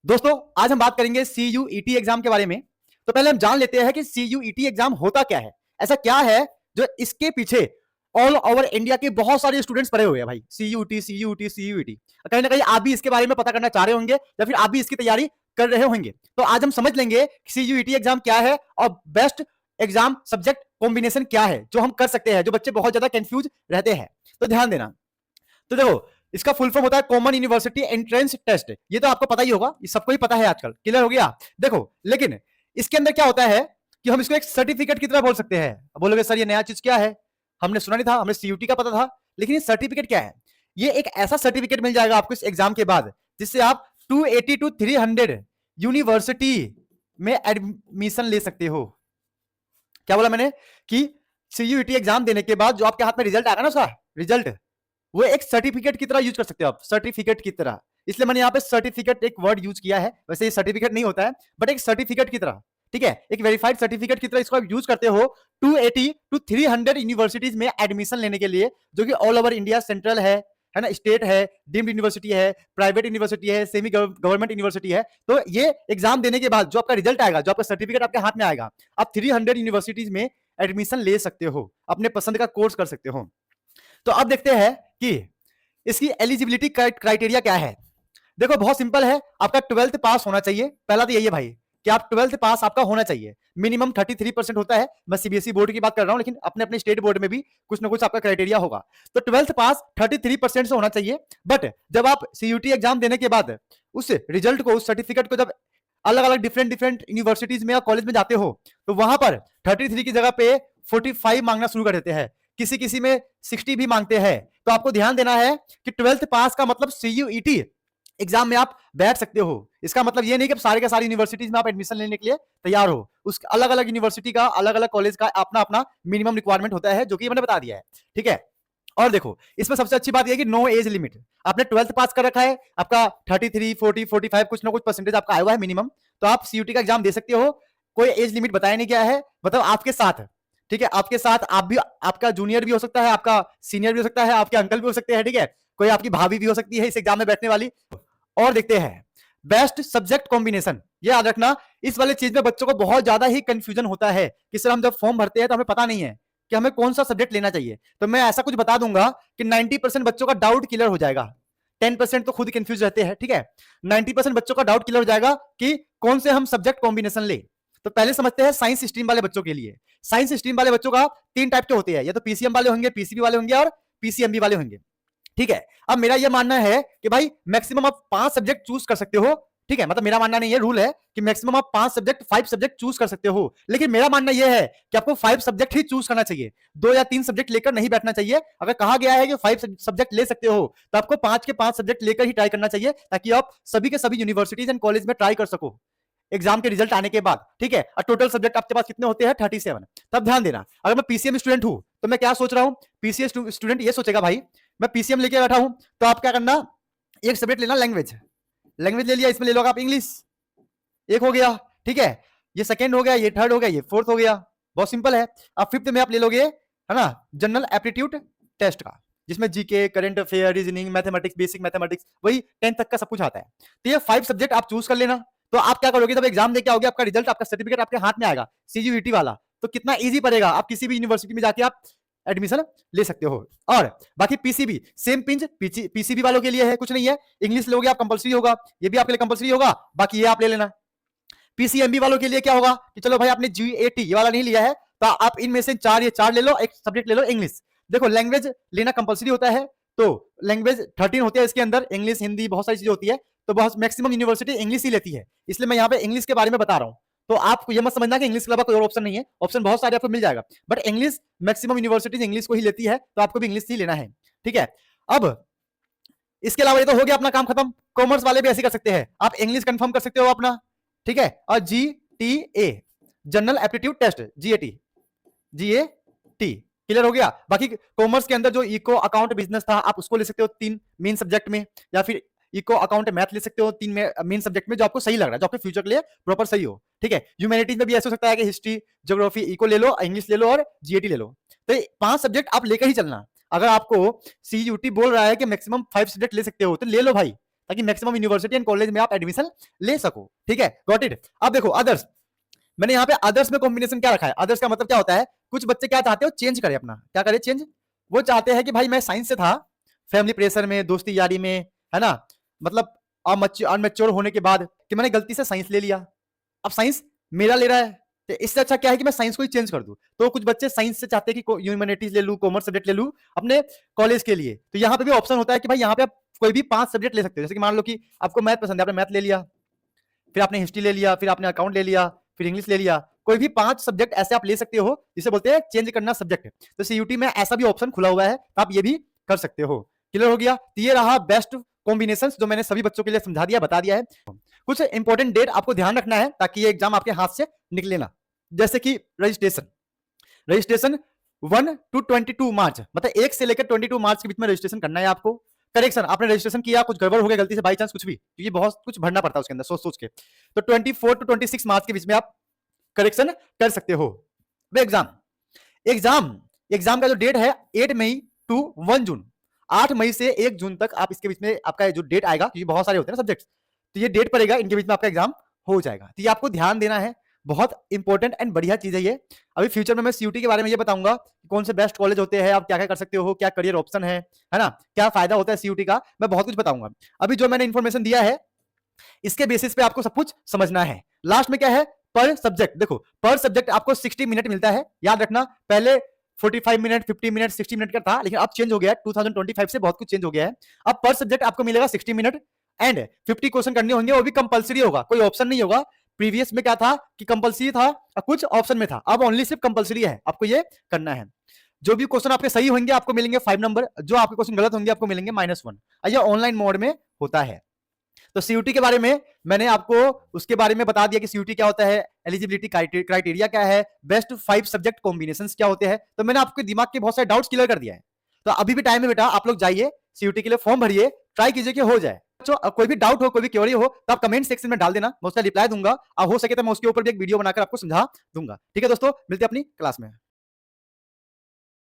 दोस्तों आज हम बात करेंगे CUET एग्जाम के बारे में। तो पहले हम जान लेते हैं कि CUET एग्जाम होता क्या है, ऐसा क्या है जो इसके पीछे ऑल ओवर इंडिया के बहुत सारे स्टूडेंट्स पढ़े हुए हैं भाई। CUET कहीं ना कहीं आप भी इसके बारे में पता करना चाह रहे होंगे या फिर आप भी इसकी तैयारी कर रहे होंगे। तो आज हम समझ लेंगे CUET एग्जाम क्या है और बेस्ट एग्जाम सब्जेक्ट कॉम्बिनेशन क्या है जो हम कर सकते हैं, जो बच्चे बहुत ज्यादा कंफ्यूज रहते हैं। तो ध्यान देना। तो देखो, इसका फुल फॉर्म होता है कॉमन यूनिवर्सिटी एंट्रेंस टेस्ट। ये तो आपको पता ही होगा, ये सबको ही पता है आजकल। क्लियर हो गया? देखो, लेकिन इसके अंदर क्या होता है कि हम इसको एक सर्टिफिकेट की तरह बोल सकते हैं। बोलोगे सर ये नया चीज क्या है, हमने सुना नहीं था, हमें CUT का पता था, लेकिन ये सर्टिफिकेट क्या है? ये एक ऐसा सर्टिफिकेट मिल जाएगा आपको इस एग्जाम के बाद जिससे आप 280 to 300 यूनिवर्सिटी में एडमिशन ले सकते हो। क्या बोला मैंने? कि CUT एग्जाम देने के बाद जो आपके हाथ में रिजल्ट आएगा ना, उसका रिजल्ट वो एक सर्टिफिकेट की तरह यूज कर सकते हो आप, सर्टिफिकेट की तरह। इसलिए मैंने यहाँ पे सर्टिफिकेट एक वर्ड यूज किया है। वैसे ये सर्टिफिकेट नहीं होता है, बट एक सर्टिफिकेट की तरह, ठीक है, एक वेरीफाइड सर्टिफिकेट की तरह इसको आप यूज करते हो 280 to 300 यूनिवर्सिटीज में एडमिशन लेने के लिए, जो कि ऑल ओवर इंडिया सेंट्रल है ना, स्टेट है, डीम्ड यूनिवर्सिटी है, प्राइवेट यूनिवर्सिटी है, सेमी गवर्नमेंट यूनिवर्सिटी है। तो ये एग्जाम देने के बाद जो आपका रिजल्ट आएगा, जो आपका सर्टिफिकेट आपके हाथ में आएगा, आप 300 यूनिवर्सिटीज में एडमिशन ले सकते हो, अपने पसंद का कोर्स कर सकते हो। तो अब देखते हैं कि इसकी एलिजिबिलिटी क्राइटेरिया क्या है। देखो बहुत सिंपल है, आपका 12th पास होना चाहिए। पहला तो यही है भाई कि आप 12th पास आपका होना चाहिए। मिनिमम 33% होता है। मैं CBSE बोर्ड की बात कर रहा हूं, लेकिन अपने अपने स्टेट बोर्ड में भी कुछ ना कुछ आपका क्राइटेरिया होगा। तो 12th पास 33% से होना चाहिए। बट जब आप CUT एग्जाम देने के बाद उस रिजल्ट को, उस सर्टिफिकेट को जब अलग अलग डिफरेंट यूनिवर्सिटीज में या कॉलेज में जाते हो, तो वहां पर 33 की जगह पे 45 मांगना शुरू कर देते हैं, किसी किसी में 60 भी मांगते हैं। तो आपको ध्यान देना है कि 12th पास का मतलब CUET एग्जाम में आप बैठ सकते हो। इसका मतलब ये नहीं कि सारे के सारे यूनिवर्सिटीज में आप एडमिशन लेने के लिए तैयार हो। उस अलग अलग यूनिवर्सिटी का, अलग अलग कॉलेज का अपना अपना मिनिमम रिक्वायरमेंट होता है, जो कि मैंने बता दिया है। ठीक है, और देखो इसमें सबसे अच्छी बात यह है कि नो एज लिमिट। आपने 12th पास कर रखा है, आपका 33, 40, 45 कुछ ना कुछ परसेंटेज आपका आया हुआ है मिनिमम, तो आप CUT का एग्जाम दे सकते हो। कोई एज लिमिट बताया नहीं गया है, मतलब आपके साथ, ठीक है, आपके साथ आप भी, आपका जूनियर भी हो सकता है, आपका सीनियर भी हो सकता है, आपके अंकल भी हो सकते हैं, ठीक है, कोई आपकी भाभी भी हो सकती है इस एग्जाम में बैठने वाली। और देखते हैं बेस्ट सब्जेक्ट कॉम्बिनेशन। ये याद रखना, इस वाले चीज में बच्चों को बहुत ज्यादा ही कंफ्यूजन होता है कि सर हम जब फॉर्म भरते हैं तो हमें पता नहीं है कि हमें कौन सा सब्जेक्ट लेना चाहिए। तो मैं ऐसा कुछ बता दूंगा कि 90% बच्चों का डाउट क्लियर हो जाएगा। 10% तो खुद कंफ्यूज रहते हैं, ठीक है, 90% बच्चों का डाउट क्लियर हो जाएगा कि कौन से हम सब्जेक्ट कॉम्बिनेशन ले। तो पहले समझते हैं साइंस स्ट्रीम वाले बच्चों के लिए। साइंस स्ट्रीम वाले बच्चों का 3 टाइप के होते हैं, या तो PCM वाले होंगे, PCB वाले होंगे और PCMB वाले होंगे। ठीक है, अब मेरा यह मानना है कि भाई मैक्सिमम आप 5 सब्जेक्ट चूज कर सकते हो। ठीक है, मतलब मेरा मानना नहीं है, रूल है कि मैक्सिमम आप 5 सब्जेक्ट, 5 सब्जेक्ट चूज कर सकते हो। लेकिन मेरा मानना यह है कि आपको 5 सब्जेक्ट ही चूज करना चाहिए, 2 या 3 सब्जेक्ट लेकर नहीं बैठना चाहिए। अगर कहा गया है कि 5 सब्जेक्ट ले सकते हो, तो आपको 5 के 5 सब्जेक्ट लेकर ही ट्राई करना चाहिए, ताकि आप सभी के सभी यूनिवर्सिटीज एंड कॉलेज में ट्राई कर सको एग्जाम के रिजल्ट आने के बाद। ठीक है, और टोटल सब्जेक्ट आपके पास कितने होते हैं? 37। तब ध्यान देना, अगर मैं PCM स्टूडेंट हूं तो मैं क्या सोच रहा हूं, PCM स्टूडेंट ये सोचेगा भाई मैं PCM लेके बैठा हूं, तो आप क्या करना, एक सब्जेक्ट लेना लैंग्वेज। लैंग्वेज ले लिया, इसमें ले लो आप इंग्लिश, एक हो गया। ठीक है, ये सेकंड हो गया, ये थर्ड हो गया, ये फोर्थ हो गया। बहुत सिंपल है। अब फिफ्थ में आप ले लोगे, है ना, जनरल एप्टीट्यूड टेस्ट का, जिसमें GK, current affair, reasoning, mathematics, basic mathematics, वही 10 तक का सब कुछ आता है। तो ये 5 सब्जेक्ट आप चूज कर लेना। तो आप क्या करोगे, जब एग्जाम देके आओगे, आपका रिजल्ट, आपका सर्टिफिकेट आपके हाथ में आएगा CUET वाला, तो कितना इजी पड़ेगा, आप किसी भी यूनिवर्सिटी में जाके आप एडमिशन ले सकते हो। और बाकी PCB सेम पिंच, PCB वालों के लिए है, कुछ नहीं है, इंग्लिश लोगे आप कंपलसरी होगा, ये भी आपके लिए कंपलसरी होगा, बाकी ये आप ले लेना। PCMB वालों के लिए क्या होगा कि चलो भाई आपने GAT ये वाला नहीं लिया है, तो आप इनमें से 4 ये 4 ले लो, एक सब्जेक्ट ले लो इंग्लिश। देखो लैंग्वेज लेना कंपलसरी होता है, तो लैंग्वेज 13 होती है इसके अंदर, इंग्लिश, हिंदी, बहुत सारी चीजें होती है, तो बहुत मैक्सिमम यूनिवर्सिटी इंग्लिश ही लेती है, इसलिए मैं यहाँ पे इंग्लिश के बारे में बता रहा हूँ। तो आप ये मत समझना कि इंग्लिश के अलावा कोई और ऑप्शन नहीं है, ऑप्शन बहुत सारे आपको मिल जाएगा, but English maximum universities English को ही लेती है, तो आपको भी इंग्लिश ही लेना है। ठीक है, अब इसके अलावा ये तो हो गया अपना काम खत्म। कॉमर्स वाले भी ऐसे कर सकते हैं, आप इंग्लिश कंफर्म कर सकते हो अपना, ठीक है, और GTA general aptitude test, GAT clear हो गया। बाकी कॉमर्स के अंदर जो इको, अकाउंट, बिजनेस था, आप उसको ले सकते हो 3 मेन सब्जेक्ट में, या फिर इको, अकाउंट, मैथ ले सकते हो 3 मेन सब्जेक्ट में, जो आपको सही लग रहा है, जो आपके फ्यूचर के लिए प्रॉपर सही हो। ठीक है, ह्यूमैनिटीज में भी ऐसा हो सकता है कि हिस्ट्री, ज्योग्राफी, इको ले लो, इंग्लिश ले लो और GAT ले लो। तो 5 सब्जेक्ट आप लेकर ही चलना। अगर आपको CUT बोल रहा है कि मैक्सिमम 5 सब्जेक्ट ले सकते हो, तो ले लो भाई, ताकि मैक्सिमम यूनिवर्सिटी एंड कॉलेज में आप एडमिशन ले सको। ठीक है, गॉट इट। अब देखो अदर्स, मैंने यहाँ पे अदर्स में कॉम्बिनेशन क्या रखा है। अदर्स का मतलब क्या होता है, कुछ बच्चे क्या चाहते हो, चेंज करे अपना, क्या करे, चेंज। वो चाहते हैं कि भाई मैं साइंस से था, फैमिली प्रेशर में, दोस्ती यारी में, है ना, मतलब अनमेच्योर होने के बाद कि मैंने गलती से साइंस ले लिया, अब साइंस मेरा ले रहा है, तो इससे अच्छा क्या है कि मैं साइंस को ही चेंज कर दूं। तो कुछ बच्चे साइंस से चाहते हैं कि ह्यूमैनिटीज ले लूं, कॉमर्स सब्जेक्ट ले लूं अपने कॉलेज के लिए। तो यहाँ पे भी ऑप्शन होता है कि भाई यहाँ पे आप कोई भी 5 सब्जेक्ट ले सकते हो। जैसे कि मान लो कि आपको मैथ पसंद है, आपने मैथ ले लिया, फिर आपने हिस्ट्री ले लिया, फिर आपने अकाउंट ले लिया, फिर इंग्लिश ले लिया, कोई भी 5 सब्जेक्ट ऐसे आप ले सकते हो, जिसे बोलते हैं चेंज करना सब्जेक्ट। तो सीयूटी में ऐसा भी ऑप्शन खुला हुआ है, तो आप ये भी कर सकते हो। क्लियर हो गया। तो ये रहा बेस्ट कॉम्बिनेशन जो मैंने सभी बच्चों के लिए समझा दिया, बता दिया है। कुछ इंपॉर्टेंट डेट आपको ध्यान रखना है ताकि ये एग्जाम आपके हाथ से निकले ना। जैसे कि रजिस्ट्रेशन 1 to 22 मार्च, मतलब 1 से लेकर 22 मार्च के बीच में रजिस्ट्रेशन करना है आपको। करेक्शन, आपने रजिस्ट्रेशन किया, कुछ गड़बड़ हो गया गलती से बाई चांस कुछ भी, क्योंकि बहुत कुछ भरना पड़ता है उसके अंदर सोच सोच के, तो 24 to 26 मार्च के बीच में आप करेक्शन कर सकते हो। एग्जाम का जो डेट है 8 मई to 1 जून, 8 मई से 1 जून तक आप इसके बीच में आपका जो डेट आएगा, क्योंकि बहुत सारे होते हैं ना सब्जेक्ट्स, तो ये डेट पड़ेगा, इनके बीच में आपका एग्जाम हो जाएगा। तो ये आपको ध्यान देना है, बहुत इंपॉर्टेंट एंड बढ़िया चीज है ये। अभी फ्यूचर में मैं सीयूटी के बारे में ये बताऊंगा कौन से बेस्ट कॉलेज होते हैं, आप क्या क्या कर सकते हो, क्या करियर ऑप्शन है ना, क्या फायदा होता है सीयूटी का, मैं बहुत कुछ बताऊंगा। अभी जो मैंने इंफॉर्मेशन दिया है इसके बेसिस पे आपको सब कुछ समझना है। लास्ट में क्या है, पर सब्जेक्ट, देखो पर सब्जेक्ट आपको 60 मिनट मिलता है, याद रखना। पहले 45 मिनट, 50 मिनट, 60 मिनट का था, लेकिन अब चेंज हो गया है, 2025 से बहुत कुछ चेंज हो गया है। अब पर सब्जेक्ट आपको मिलेगा 60 मिनट एंड 50 क्वेश्चन करने होंगे, वो भी कंपलसरी होगा, कोई ऑप्शन नहीं होगा। प्रीवियस में क्या था कि कंपलसरी था, कुछ ऑप्शन में था, अब ओनली सिर्फ कंपलसरी है, आपको ये करना है। जो भी क्वेश्चन आपके सही होंगे आपको मिलेंगे 5 नंबर, जो आपके क्वेश्चन गलत होंगे आपको मिलेंगे -1। ये ऑनलाइन मोड में होता है। तो सीयूटी के बारे में मैंने आपको उसके बारे में बता दिया कि सीयूटी क्या होता है, एलिजिबिलिटी क्राइटेरिया क्या है, बेस्ट 5 सब्जेक्ट कॉम्बिनेशंस क्या होते हैं। तो मैंने आपके दिमाग के बहुत सारे डाउट्स क्लियर कर दिया है। तो अभी भी टाइम है बेटा, आप लोग जाइए सीयूटी के लिए फॉर्म भरिए, ट्राई कीजिए कि हो जाए। तो कोई भी डाउट हो, कोई भी क्वेरी हो, तो आप कमेंट सेक्शन में डाल देना, मैं उसका रिप्लाई दूंगा। अब हो सके तो मैं उसके ऊपर भी एक वीडियो बनाकर आपको समझा दूंगा। ठीक है दोस्तों, मिलते हैं अपनी क्लास में।